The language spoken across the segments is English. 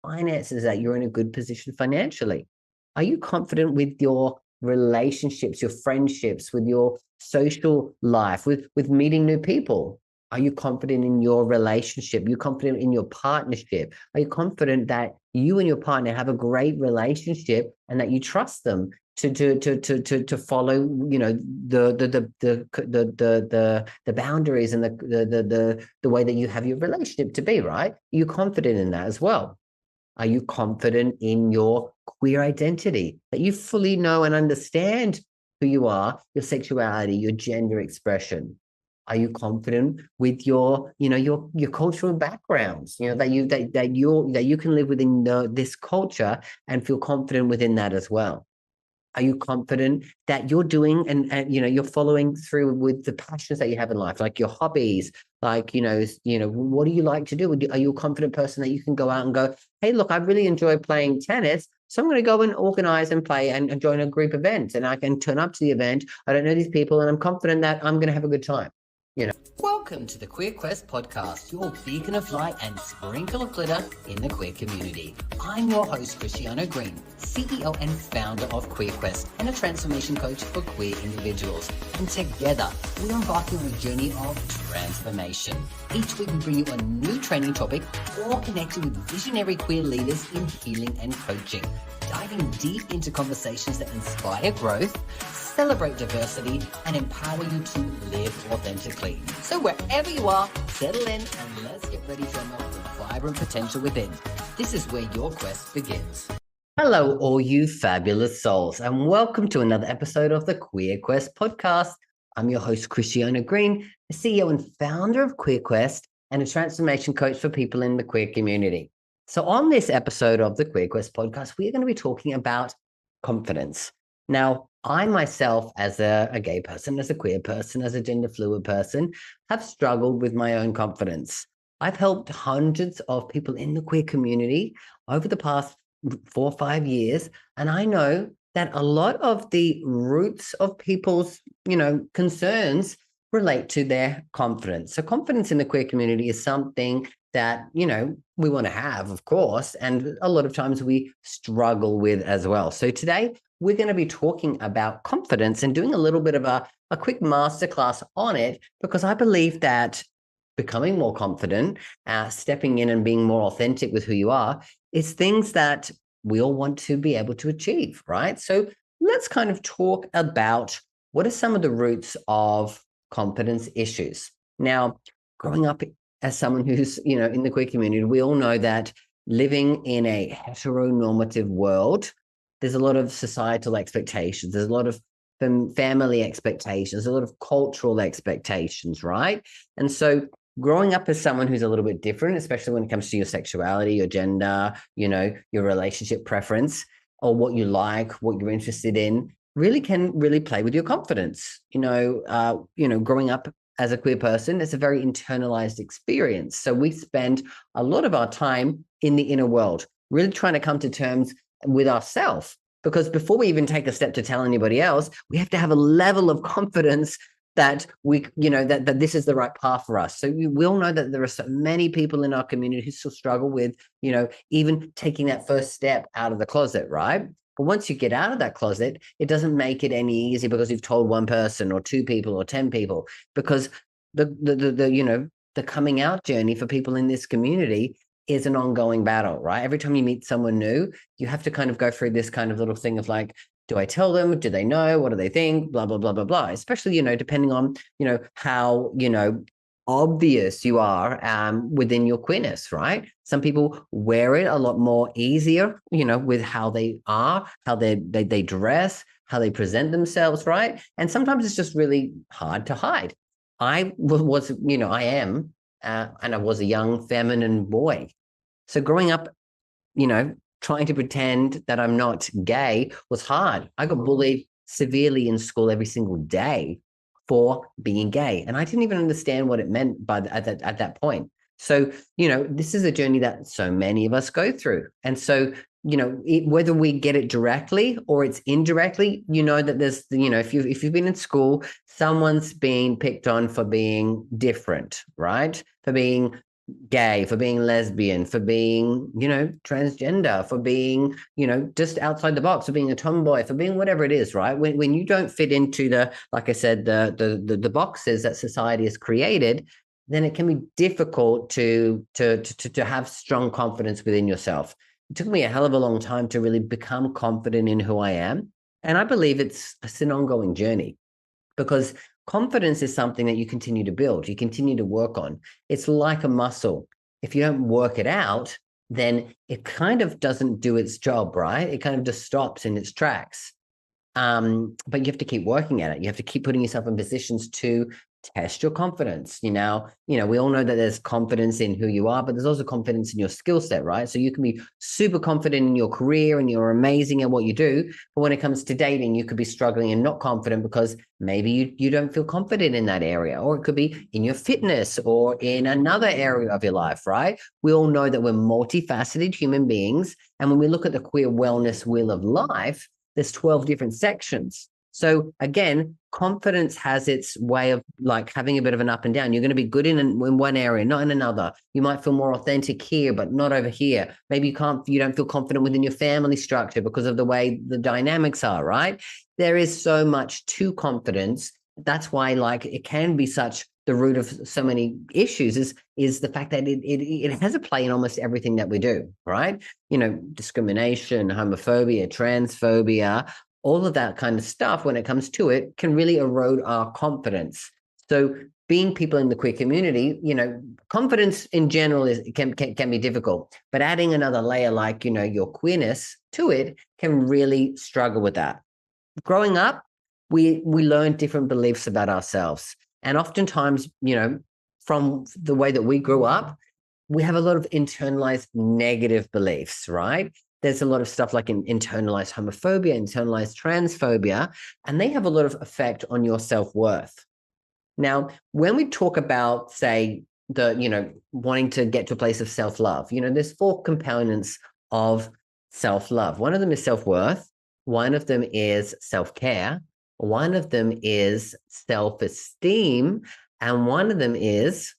finances, that you're in a good position financially? Are you confident with your relationships, your friendships, with your social life, with meeting new people? Are you confident in your relationship? Are you confident in your partnership? Are you confident that you and your partner have a great relationship and that you trust them to follow, you know, the boundaries and the way that you have your relationship to be, right? Are you confident in that as well? Are you confident in your queer identity, that you fully know and understand who you are, your sexuality, your gender expression? Are you confident with your, you know, your cultural backgrounds, you know, that you can live within this culture and feel confident within that as well? Are you confident that you're doing and you know you're following through with the passions that you have in life, like your hobbies, like what do you like to do? Are you a confident person that you can go out and go, hey, look, I really enjoy playing tennis, so I'm going to go and organize and play and join a group event, and I can turn up to the event. I don't know these people, and I'm confident that I'm going to have a good time. You know. Welcome to the Queer Quest podcast, your beacon of light and sprinkle of glitter in the queer community. I'm your host, Cristiano Green, CEO and founder of Queer Quest and a transformation coach for queer individuals. And together, we're embarking on a journey of transformation. Each week, we bring you a new training topic or connecting with visionary queer leaders in healing and coaching, diving deep into conversations that inspire growth, celebrate diversity, and empower you to live authentically. So wherever you are, settle in and let's get ready to unlock the vibrant potential within. This is where your quest begins. Hello, all you fabulous souls, and welcome to another episode of the Queer Quest podcast. I'm your host, Cristiano Green, the CEO and founder of Queer Quest and a transformation coach for people in the queer community. So on this episode of the Queer Quest podcast, we are going to be talking about confidence. Now, I myself, as a gay person, as a queer person, as a gender fluid person, have struggled with my own confidence. I've helped hundreds of people in the queer community over the past 4 or 5 years, and I know that a lot of the roots of people's, concerns relate to their confidence. So confidence in the queer community is something that, we want to have, of course, and a lot of times we struggle with as well. So today, we're going to be talking about confidence and doing a little bit of a quick masterclass on it, because I believe that becoming more confident, stepping in and being more authentic with who you are is things that we all want to be able to achieve, right? So let's kind of talk about what are some of the roots of confidence issues. Now, growing up as someone who's, in the queer community, we all know that living in a heteronormative world, there's a lot of societal expectations. There's a lot of family expectations, a lot of cultural expectations, right? And so growing up as someone who's a little bit different, especially when it comes to your sexuality, your gender, your relationship preference, or what you like, what you're interested in, can really play with your confidence. Growing up as a queer person, it's a very internalized experience. So we spend a lot of our time in the inner world, really trying to come to terms with ourselves, because before we even take a step to tell anybody else, we have to have a level of confidence that that this is the right path for us. So we will know that there are so many people in our community who still struggle with, even taking that first step out of the closet, right? But once you get out of that closet, it doesn't make it any easier because you've told one person or 2 people or 10 people, because the coming out journey for people in this community is an ongoing battle, right? Every time you meet someone new, you have to kind of go through this kind of little thing of like, do I tell them? Do they know? What do they think? Blah, blah, blah, blah, blah. Especially, depending on, how, obvious you are within your queerness, right? Some people wear it a lot more easier, with how they are, how they dress, how they present themselves, right? And sometimes it's just really hard to hide. I was, I am, and I was a young feminine boy. So growing up, trying to pretend that I'm not gay was hard. I got bullied severely in school every single day for being gay. And I didn't even understand what it meant at that point. So, this is a journey that so many of us go through. And so, whether we get it directly or it's indirectly, that there's, if you've been in school, someone's being picked on for being different, right? For being gay, for being lesbian, for being, transgender, for being, just outside the box, for being a tomboy, for being whatever it is, right? When you don't fit into the, like I said, the boxes that society has created, then it can be difficult to have strong confidence within yourself. It took me a hell of a long time to really become confident in who I am. And I believe it's an ongoing journey, because confidence is something that you continue to build, you continue to work on. It's like a muscle. If you don't work it out, then it kind of doesn't do its job, right? It kind of just stops in its tracks. But you have to keep working at it. You have to keep putting yourself in positions to test your confidence. We all know that there's confidence in who you are, but there's also confidence in your skill set, right? So you can be super confident in your career and you're amazing at what you do. But when it comes to dating, you could be struggling and not confident because maybe you don't feel confident in that area, or it could be in your fitness or in another area of your life, right? We all know that we're multifaceted human beings. And when we look at the queer wellness wheel of life, there's 12 different sections. So again, confidence has its way of like having a bit of an up and down. You're going to be good in one area, not in another. You might feel more authentic here, but not over here. Maybe you don't feel confident within your family structure because of the way the dynamics are, right? There is so much to confidence. That's why it can be such the root of so many issues is the fact that it has a play in almost everything that we do, right? Discrimination, homophobia, transphobia, all of that kind of stuff, when it comes to it, can really erode our confidence. So being people in the queer community, confidence in general can be difficult, but adding another layer like, your queerness to it can really struggle with that. Growing up, we learn different beliefs about ourselves. And oftentimes, from the way that we grew up, we have a lot of internalized negative beliefs, right? There's a lot of stuff like internalized homophobia, internalized transphobia, and they have a lot of effect on your self-worth. Now, when we talk about, say, wanting to get to a place of self-love, there's 4 components of self-love. One of them is self-worth. One of them is self-care. One of them is self-esteem. And one of them is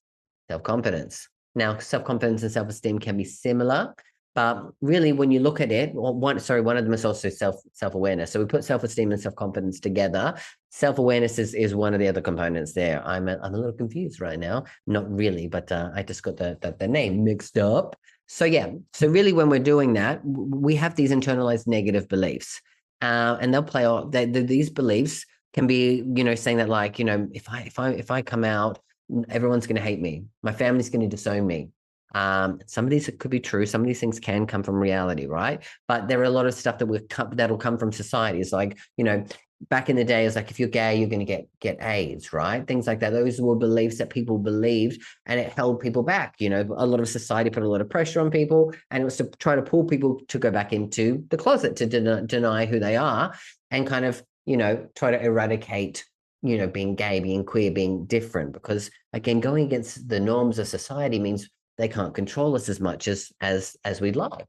self-confidence. Now, self-confidence and self-esteem can be similar, but really when you look at it, one of them is also self-awareness. So we put self-esteem and self-confidence together. Self-awareness is one of the other components there. I'm a little confused right now. Not really, but I just got the name mixed up. So yeah, so really when we're doing that, we have these internalized negative beliefs. And they'll play out. These beliefs can be, saying that like, if I come out, everyone's going to hate me. My family's going to disown me. Some of these could be true. Some of these things can come from reality, right? But there are a lot of stuff that'll come from society. It's like, back in the day, it's like, if you're gay, you're going to get AIDS, right? Things like that. Those were beliefs that people believed, and it held people back. A lot of society put a lot of pressure on people, and it was to try to pull people to go back into the closet, to deny who they are, and kind of, try to eradicate, being gay, being queer, being different. Because again, going against the norms of society means they can't control us as much as we'd like.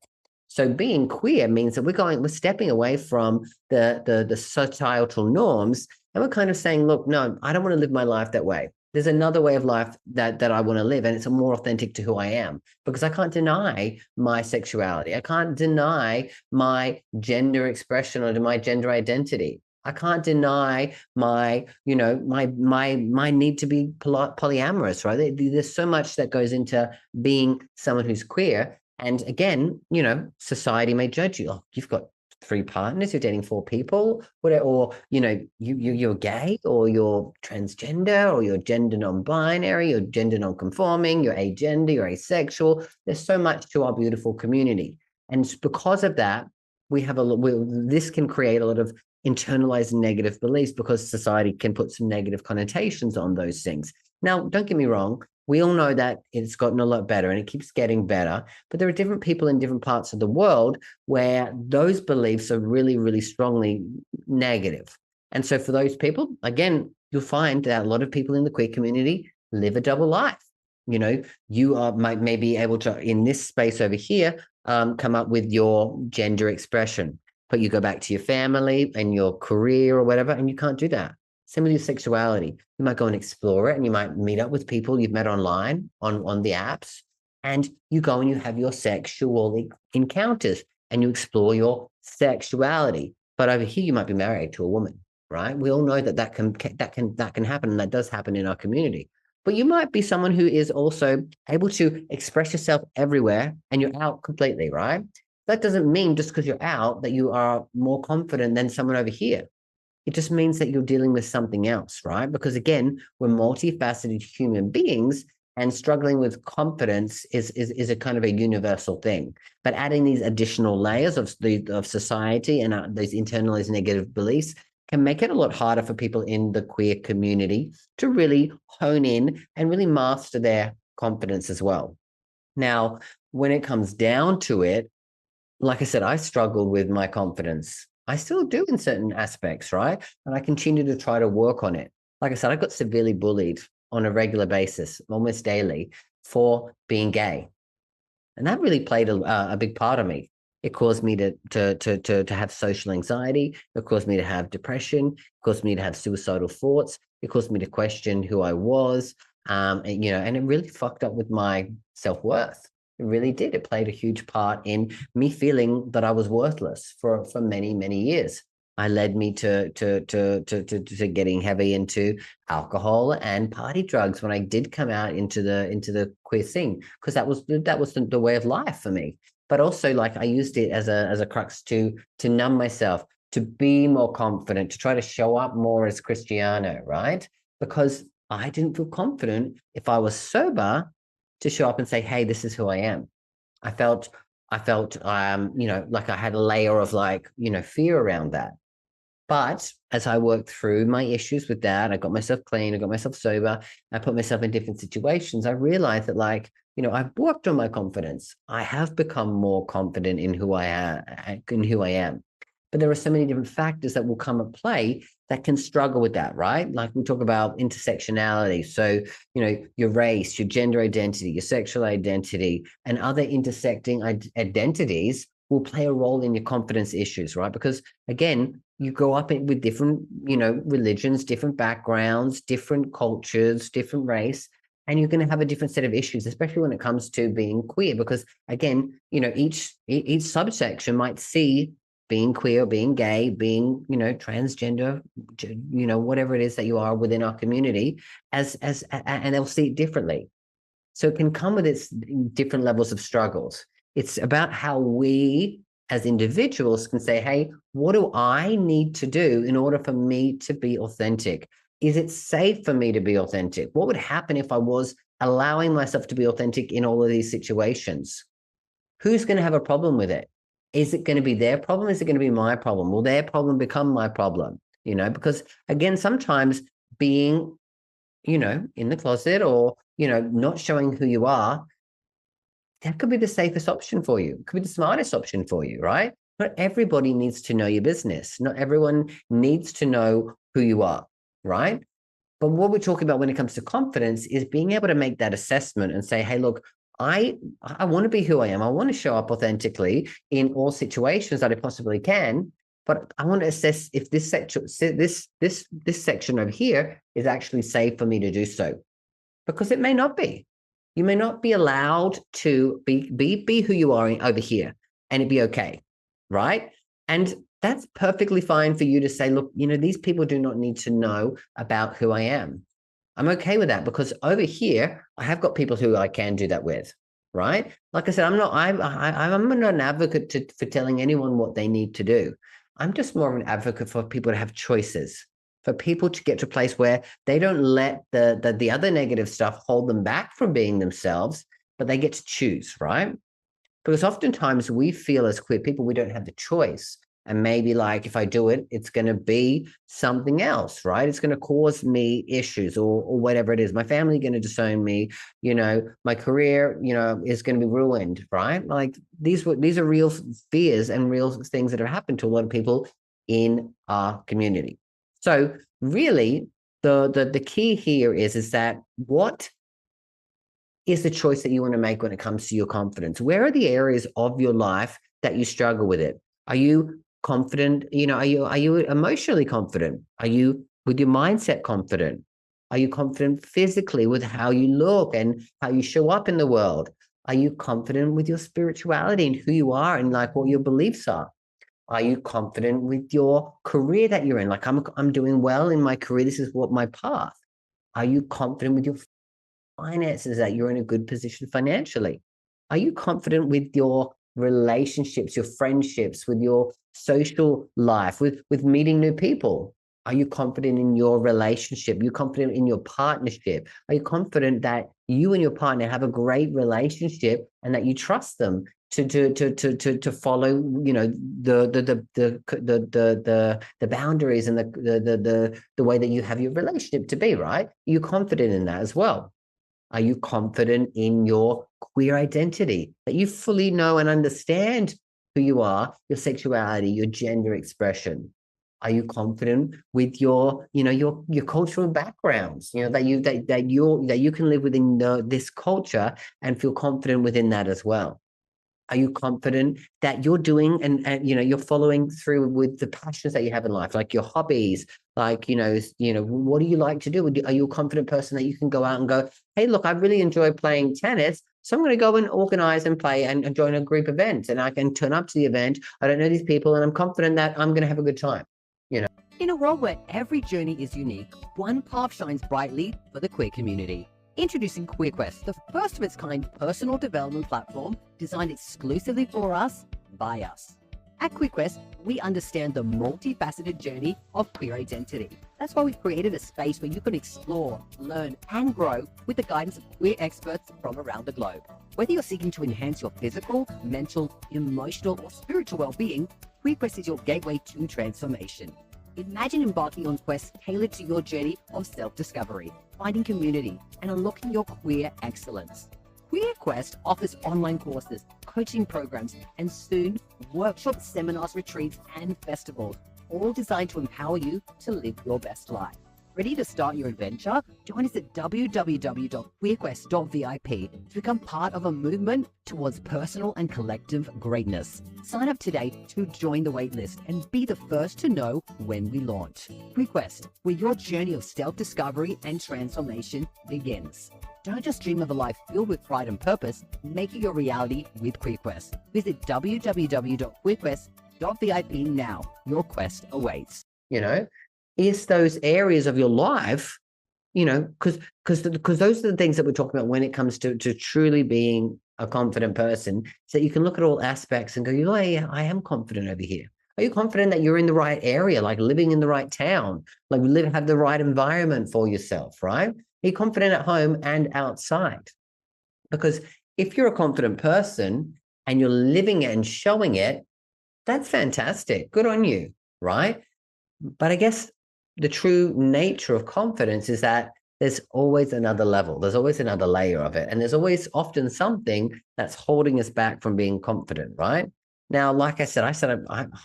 So being queer means that we're stepping away from the societal norms, and we're kind of saying, look, no, I don't want to live my life that way. There's another way of life that I want to live, and it's more authentic to who I am, because I can't deny my sexuality. I can't deny my gender expression or my gender identity. I can't deny my, my need to be polyamorous, right? There's so much that goes into being someone who's queer. And again, society may judge you. Oh, you've got 3 partners, you're dating 4 people, or you're gay, or you're transgender, or you're gender non-binary, you're gender non-conforming, you're agender, you're asexual. There's so much to our beautiful community, and because of that, this can create a lot of internalized negative beliefs, because society can put some negative connotations on those things. Now, don't get me wrong. We all know that it's gotten a lot better and it keeps getting better, but there are different people in different parts of the world where those beliefs are really, really strongly negative. And so for those people, again, you'll find that a lot of people in the queer community live a double life. You may be able to, in this space over here, come up with your gender expression, but you go back to your family and your career or whatever, and you can't do that. Same with your sexuality. You might go and explore it, and you might meet up with people you've met online on the apps, and you go and you have your sexual encounters and you explore your sexuality. But over here, you might be married to a woman, right? We all know that that can happen, and that does happen in our community. But you might be someone who is also able to express yourself everywhere, and you're out completely, right? That doesn't mean just because you're out that you are more confident than someone over here. It just means that you're dealing with something else, right? Because again, we're multifaceted human beings, and struggling with confidence is a kind of a universal thing. But adding these additional layers of society and these internalized negative beliefs can make it a lot harder for people in the queer community to really hone in and really master their confidence as well. Now, when it comes down to it, like I said, I struggled with my confidence. I still do in certain aspects, right? And I continue to try to work on it. Like I said, I got severely bullied on a regular basis, almost daily, for being gay. And that really played a big part of me. It caused me to have social anxiety. It caused me to have depression. It caused me to have suicidal thoughts. It caused me to question who I was. And it really fucked up with my self-worth. It really did. It played a huge part in me feeling that I was worthless for many, many years. I led me to getting heavy into alcohol and party drugs when I did come out into the queer scene, because that was the way of life for me. But also, like, I used it as a crux to numb myself, to be more confident, to try to show up more as Cristiano, right? Because I didn't feel confident if I was sober to show up and say, hey, this is who I am. I felt like I had a layer of fear around that. But as I worked through my issues with that, I got myself clean, I got myself sober, I put myself in different situations. I realized that, I've worked on my confidence. I have become more confident in who I am. But there are so many different factors that will come at play that can struggle with that, right? Like we talk about intersectionality. So, your race, your gender identity, your sexual identity, and other intersecting identities will play a role in your confidence issues, right? Because again, you grow up with different, religions, different backgrounds, different cultures, different race, and you're going to have a different set of issues, especially when it comes to being queer. Because again, each subsection might see being queer, being gay, being, transgender, whatever it is that you are within our community, and they'll see it differently. So it can come with its different levels of struggles. It's about how we as individuals can say, hey, what do I need to do in order for me to be authentic? Is it safe for me to be authentic? What would happen if I was allowing myself to be authentic in all of these situations? Who's going to have a problem with it? Is it going to be their problem? Is it going to be my problem? Will their problem become my problem? Because again, sometimes being, in the closet or, not showing who you are, that could be the safest option for you. It could be the smartest option for you, right? Not everybody needs to know your business. Not everyone needs to know who you are, right? But what we're talking about when it comes to confidence is being able to make that assessment and say, hey, look, I want to be who I am. I want to show up authentically in all situations that I possibly can. But I want to assess if this section over here is actually safe for me to do so, because it may not be. You may not be allowed to be who you are over here, and it'd be okay, right? And that's perfectly fine for you to say, look, these people do not need to know about who I am. I'm okay with that, because over here, I have got people who I can do that with, right? Like I said, I'm not an advocate for telling anyone what they need to do. I'm just more of an advocate for people to have choices, for people to get to a place where they don't let the other negative stuff hold them back from being themselves, but they get to choose, right? Because oftentimes we feel as queer people, we don't have the choice. And maybe if I do it, it's going to be something else, right? It's going to cause me issues or whatever it is. My family going to disown me, my career, is going to be ruined, right? Like these are real fears and real things that have happened to a lot of people in our community. So really the key here is that what is the choice that you want to make when it comes to your confidence? Where are the areas of your life that you struggle with it? Are you confident? Are you emotionally confident? Are you with your mindset confident? Are you confident physically with how you look and how you show up in the world? Are you confident with your spirituality and who you are and like what your beliefs are? Are you confident with your career that you're in? Like I'm doing well in my career. This is what my path. Are you confident with your finances that you're in a good position financially? Are you confident with your relationships, your friendships, with your social life, with meeting new people? Are you confident in your relationship? Are you confident in your partnership? Are you confident that you and your partner have a great relationship and that you trust them to follow, you know, the boundaries and the way that you have your relationship to be, right? Are you confident in that as well? Are you confident in your queer identity, that you fully know and understand who you are, your sexuality, your gender expression? Are you confident with your, you know, your cultural backgrounds, you know, that you can live within this culture and feel confident within that as well? Are you confident that you're doing and you know you're following through with the passions that you have in life, like your hobbies, like what do you like to do? Are you a confident person that you can go out and go, hey, look, I really enjoy playing tennis, so I'm going to go and organize and play and join a group event, and I can turn up to the event. I don't know these people, and I'm confident that I'm going to have a good time. You know. In a world where every journey is unique, one path shines brightly for the queer community. Introducing QueerQuest, the first of its kind personal development platform designed exclusively for us, by us. At QueerQuest, we understand the multifaceted journey of queer identity. That's why we've created a space where you can explore, learn, and grow with the guidance of queer experts from around the globe. Whether you're seeking to enhance your physical, mental, emotional, or spiritual well-being, QueerQuest is your gateway to transformation. Imagine embarking on quests tailored to your journey of self-discovery, finding community, and unlocking your queer excellence. QueerQuest offers online courses, coaching programs, and soon workshops, seminars, retreats, and festivals, all designed to empower you to live your best life. Ready to start your adventure? Join us at www.queerquest.vip to become part of a movement towards personal and collective greatness. Sign up today to join the waitlist and be the first to know when we launch. QueerQuest, where your journey of self-discovery and transformation begins. Don't just dream of a life filled with pride and purpose, make it your reality with QueerQuest. Visit www.queerquest.vip now. Your quest awaits. You know, is those areas of your life, you know, because those are the things that we're talking about when it comes to truly being a confident person, so that you can look at all aspects and go, you know, yeah, I am confident over here. Are you confident that you're in the right area, like living in the right town, like have the right environment for yourself, right? Are you confident at home and outside? Because if you're a confident person and you're living it and showing it, that's fantastic. Good on you, right? But I guess the true nature of confidence is that there's always another level. There's always another layer of it. And there's always often something that's holding us back from being confident, right? Now, like I said,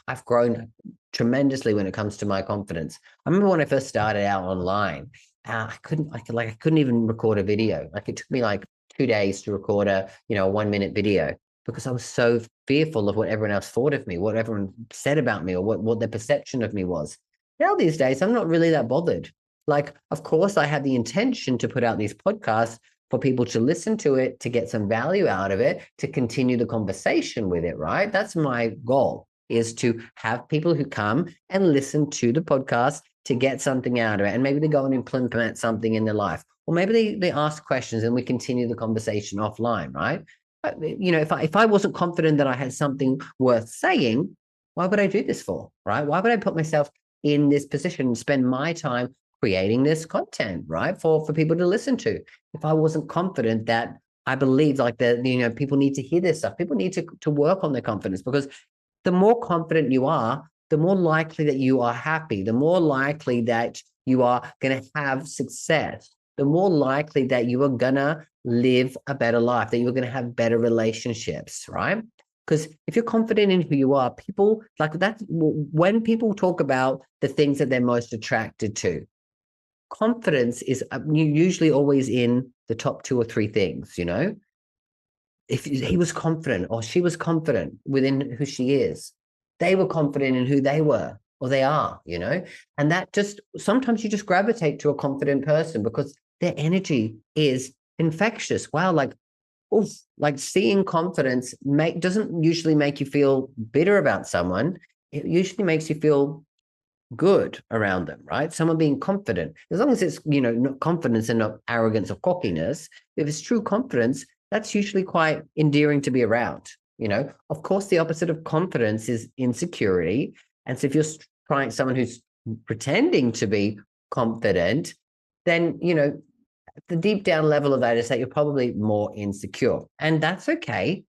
I've grown tremendously when it comes to my confidence. I remember when I first started out online, I couldn't even record a video. Like it took me like 2 days to record a 1-minute video, because I was so fearful of what everyone else thought of me, what everyone said about me, or what their perception of me was. Now, these days, I'm not really that bothered. Like, of course, I had the intention to put out these podcasts for people to listen to it, to get some value out of it, to continue the conversation with it, right? That's my goal, is to have people who come and listen to the podcast to get something out of it. And maybe they go and implement something in their life. Or maybe they ask questions and we continue the conversation offline, right? You know, if I wasn't confident that I had something worth saying, why would I do this for, right? Why would I put myself in this position and spend my time creating this content, right, for people to listen to, if I wasn't confident that I believe like that, people need to hear this stuff. People need to work on their confidence, because the more confident you are, the more likely that you are happy, the more likely that you are going to have success, the more likely that you are going to live a better life, that you're going to have better relationships, right? Because if you're confident in who you are, people like that, when people talk about the things that they're most attracted to, confidence is usually always in the top 2 or 3 things, If he was confident or she was confident within who she is, they were confident in who they were or they are, And that just, sometimes you just gravitate to a confident person because their energy is infectious. Wow, like, oof, like seeing confidence doesn't usually make you feel bitter about someone. It usually makes you feel good around them, right? Someone being confident, as long as it's, not confidence and not arrogance or cockiness. If it's true confidence, that's usually quite endearing to be around. Of course, the opposite of confidence is insecurity. And so if you're trying someone who's pretending to be confident, then, the deep down level of that is that you're probably more insecure. And that's okay.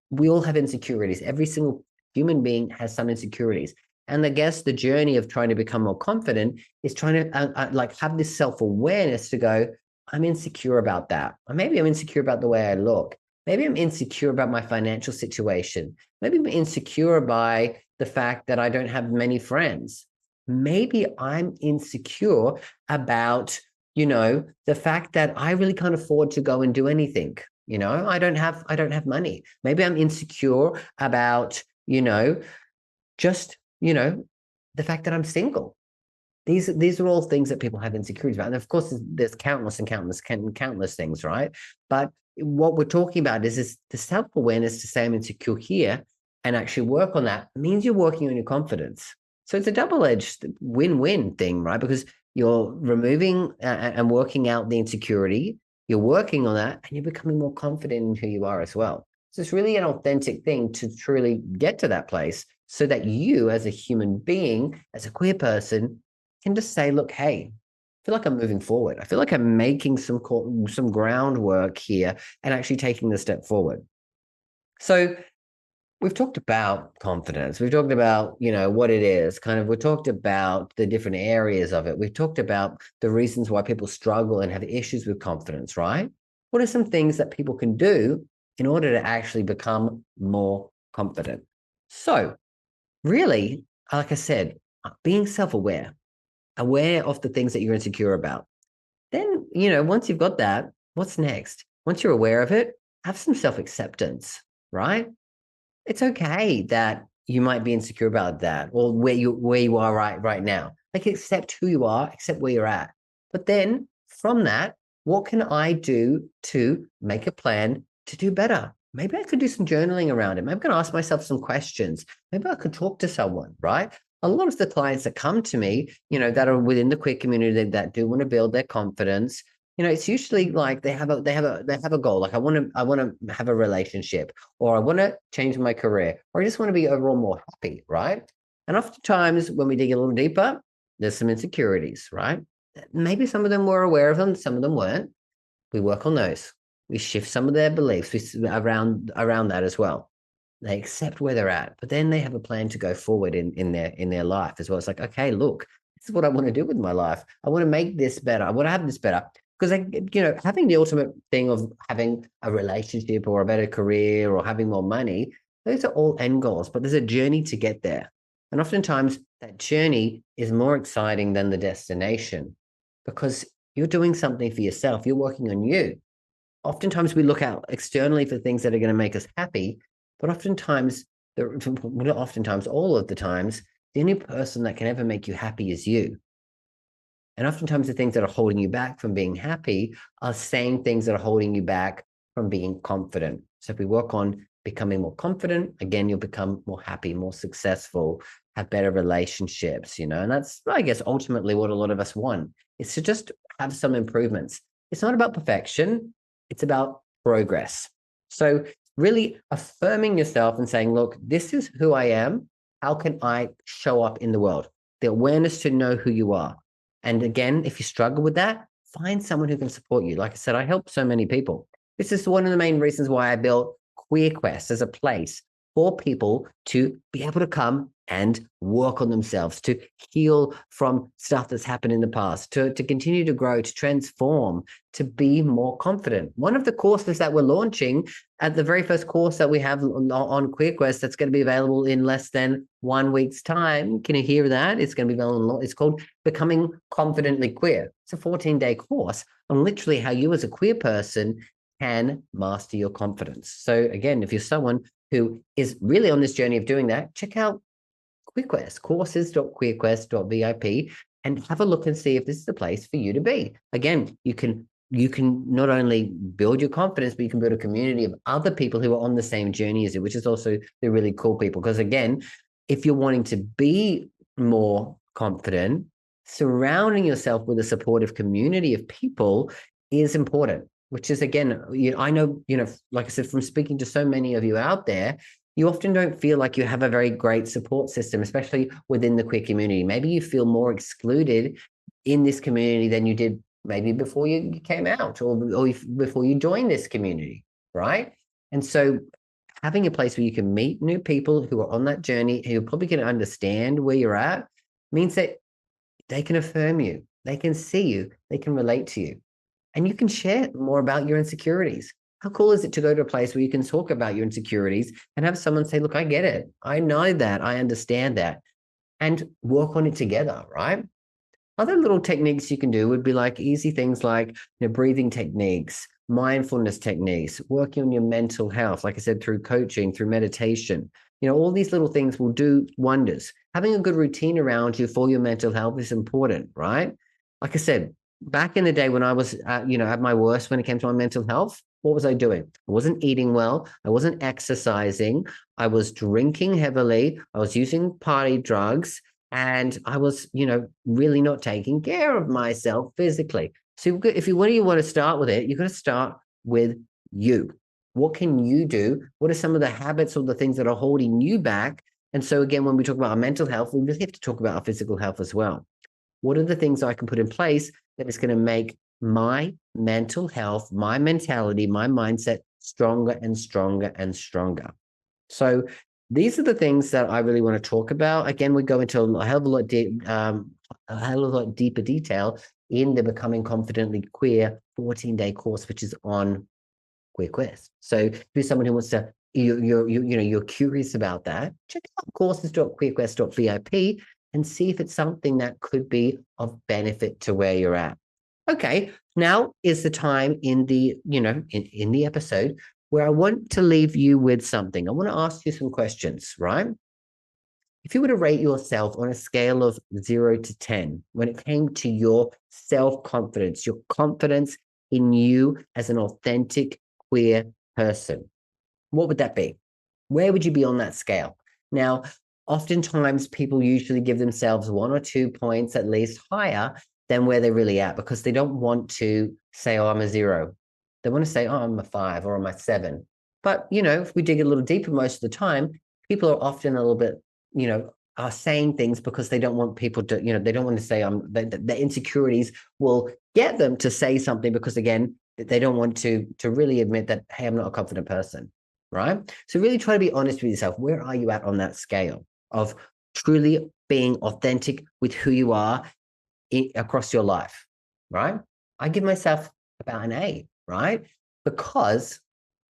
We all have insecurities. Every single human being has some insecurities. And I guess the journey of trying to become more confident is trying to have this self-awareness to go, I'm insecure about that. Or maybe I'm insecure about the way I look. Maybe I'm insecure about my financial situation. Maybe I'm insecure by the fact that I don't have many friends. Maybe I'm insecure about, the fact that I really can't afford to go and do anything. I don't have money. Maybe I'm insecure about, just, the fact that I'm single. These are all things that people have insecurities about. And of course, there's countless and countless things, right? But what we're talking about is the self-awareness to say I'm insecure here and actually work on that means you're working on your confidence. So it's a double-edged win-win thing, right? Because you're removing and working out the insecurity, you're working on that, and you're becoming more confident in who you are as well. So it's really an authentic thing to truly get to that place so that you, as a human being, as a queer person, can just say, look, hey, I feel like I'm moving forward. I feel like I'm making some groundwork here and actually taking the step forward. So we've talked about confidence. We've talked about, what it is. We've talked about the different areas of it. We've talked about the reasons why people struggle and have issues with confidence, right? What are some things that people can do in order to actually become more confident? So really, like I said, being self-aware, aware of the things that you're insecure about. Then, once you've got that, what's next? Once you're aware of it, have some self-acceptance, right? It's okay that you might be insecure about that or where you are right now. Like, accept who you are, accept where you're at. But then from that, what can I do to make a plan to do better? Maybe I could do some journaling around it. Maybe I can ask myself some questions. Maybe I could talk to someone, right? A lot of the clients that come to me, that are within the queer community that do want to build their confidence, it's usually like they have a goal. Like I want to have a relationship, or I want to change my career, or I just want to be overall more happy, right? And oftentimes when we dig a little deeper, there's some insecurities, right? Maybe some of them were aware of them, some of them weren't. We work on those. We shift some of their beliefs around that as well. They accept where they're at, but then they have a plan to go forward in their life as well. It's like, okay, look, this is what I want to do with my life. I want to make this better. I want to have this better. Because, having the ultimate thing of having a relationship or a better career or having more money, those are all end goals, but there's a journey to get there. And oftentimes that journey is more exciting than the destination because you're doing something for yourself. You're working on you. Oftentimes we look out externally for things that are going to make us happy, but oftentimes, not oftentimes, all of the times, the only person that can ever make you happy is you. And oftentimes the things that are holding you back from being happy are same things that are holding you back from being confident. So if we work on becoming more confident, again, you'll become more happy, more successful, have better relationships, and that's, I guess, ultimately what a lot of us want is to just have some improvements. It's not about perfection. It's about progress. So really affirming yourself and saying, look, this is who I am. How can I show up in the world? The awareness to know who you are. And again, if you struggle with that, find someone who can support you. Like I said, I help so many people. This is one of the main reasons why I built QueerQuest as a place for people to be able to come and work on themselves, to heal from stuff that's happened in the past, to continue to grow, to transform, to be more confident. One of the courses that we're launching, at the very first course that we have on QueerQuest, that's going to be available in less than 1 week's time. Can you hear that? It's going to be available. It's called Becoming Confidently Queer. It's a 14-day course on literally how you as a queer person can master your confidence. So again, if you're someone who is really on this journey of doing that, check out QueerQuest, courses.queerquest.vip, and have a look and see if this is the place for you to be. Again, you can you can not only build your confidence, but you can build a community of other people who are on the same journey as you, which is also the really cool people. Because again, if you're wanting to be more confident, surrounding yourself with a supportive community of people is important, which is, again, I know, like I said, from speaking to so many of you out there, you often don't feel like you have a very great support system, especially within the queer community. Maybe you feel more excluded in this community than you did maybe before you came out or before you joined this community, right? And so having a place where you can meet new people who are on that journey, who probably can understand where you're at, means that they can affirm you, they can see you, they can relate to you, and you can share more about your insecurities. How cool is it to go to a place where you can talk about your insecurities and have someone say, look, I get it. I know that. I understand that. And work on it together, right? Other little techniques you can do would be like easy things like breathing techniques, mindfulness techniques, working on your mental health, like I said, through coaching, through meditation. All these little things will do wonders. Having a good routine around you for your mental health is important, right? Like I said, back in the day when I was, at my worst when it came to my mental health, what was I doing? I wasn't eating well. I wasn't exercising. I was drinking heavily. I was using party drugs. And I was, really not taking care of myself physically. So if you really want to start with it, you've got to start with you. What can you do? What are some of the habits or the things that are holding you back? And so again, when we talk about our mental health, we really have to talk about our physical health as well. What are the things I can put in place that is going to make my mental health, my mentality, my mindset stronger and stronger and stronger? So these are the things that I really want to talk about. Again, we go into a hell of a lot deeper detail in the Becoming Confidently Queer 14-day course, which is on Queer Quest. So if you're someone who wants to, you're curious about that, check out courses.queerquest.vip and see if it's something that could be of benefit to where you're at. Okay, now is the time in the, in the episode where I want to leave you with something. I want to ask you some questions, right? If you were to rate yourself on a scale of 0 to 10, when it came to your self-confidence, your confidence in you as an authentic queer person, what would that be? Where would you be on that scale? Now, oftentimes people usually give themselves 1 or 2 points at least higher than where they're really at, because they don't want to say, oh, I'm a 0. They want to say, oh, I'm a 5 or I'm a 7. But, if we dig a little deeper, most of the time, people are often a little bit, are saying things because they don't want people to, they don't want to say the insecurities will get them to say something, because again, they don't want to really admit that, hey, I'm not a confident person, right? So really try to be honest with yourself. Where are you at on that scale of truly being authentic with who you are across your life, right? I give myself about an A, right? Because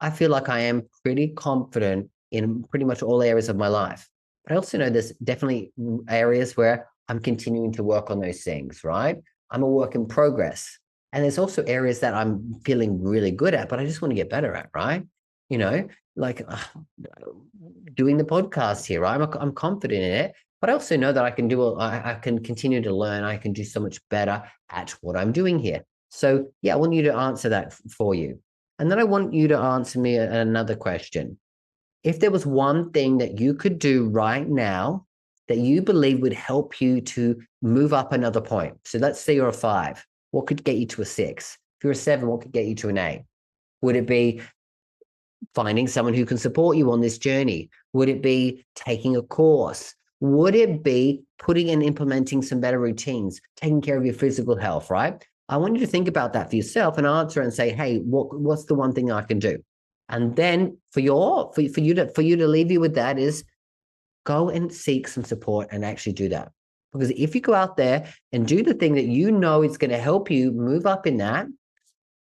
I feel like I am pretty confident in pretty much all areas of my life. But I also know there's definitely areas where I'm continuing to work on those things, right? I'm a work in progress. And there's also areas that I'm feeling really good at, but I just want to get better at, right? Like doing the podcast here, right? I'm confident in it, but I also know that I can I can continue to learn. I can do so much better at what I'm doing here. So yeah, I want you to answer that for you. And then I want you to answer me another question. If there was one thing that you could do right now that you believe would help you to move up another point. So let's say you're a 5. What could get you to a 6? If you're a 7, what could get you to an 8? Would it be finding someone who can support you on this journey? Would it be taking a course? Would it be putting and implementing some better routines, taking care of your physical health, right? I want you to think about that for yourself and answer and say, hey, what's the one thing I can do? And then for you to leave you with that is go and seek some support and actually do that. Because if you go out there and do the thing that you know is going to help you move up in that,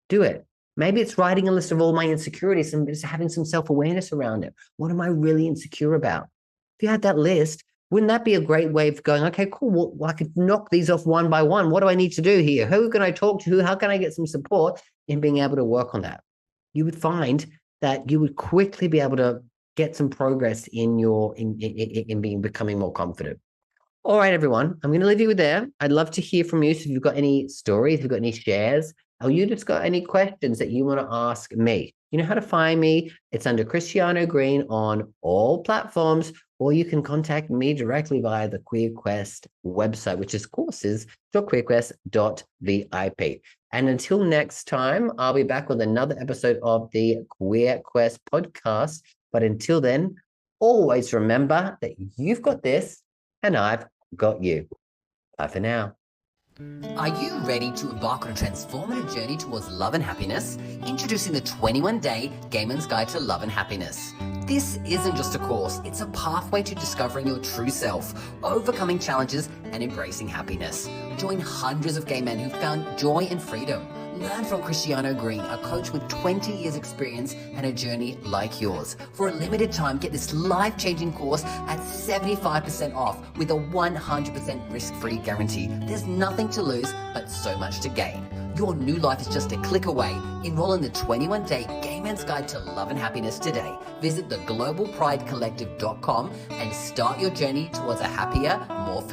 do it. Maybe it's writing a list of all my insecurities and just having some self-awareness around it. What am I really insecure about? If you had that list, wouldn't that be a great way of going, okay, cool, well, I could knock these off one by one. What do I need to do here? Who can I talk to? How can I get some support in being able to work on that? You would find that you would quickly be able to get some progress in becoming more confident. All right, everyone, I'm going to leave you with there. I'd love to hear from you. So if you've got any stories, if you've got any shares, or you just got any questions that you want to ask me, you know how to find me. It's under Cristiano Green on all platforms, or you can contact me directly via the QueerQuest website, which is courses.queerquest.vip. And until next time, I'll be back with another episode of the QueerQuest podcast. But until then, always remember that you've got this and I've got you. Bye for now. Are you ready to embark on a transformative journey towards love and happiness? Introducing the 21-day Gay Men's Guide to Love and Happiness. This isn't just a course, it's a pathway to discovering your true self, overcoming challenges, and embracing happiness. Join hundreds of gay men who found joy and freedom. Learn from Cristiano Green, a coach with 20 years experience and a journey like yours. For a limited time, get this life-changing course at 75% off with a 100% risk-free guarantee. There's nothing to lose, but so much to gain. Your new life is just a click away. Enroll in the 21-day Gay Men's Guide to Love and Happiness today. Visit theglobalpridecollective.com and start your journey towards a happier, more fulfilling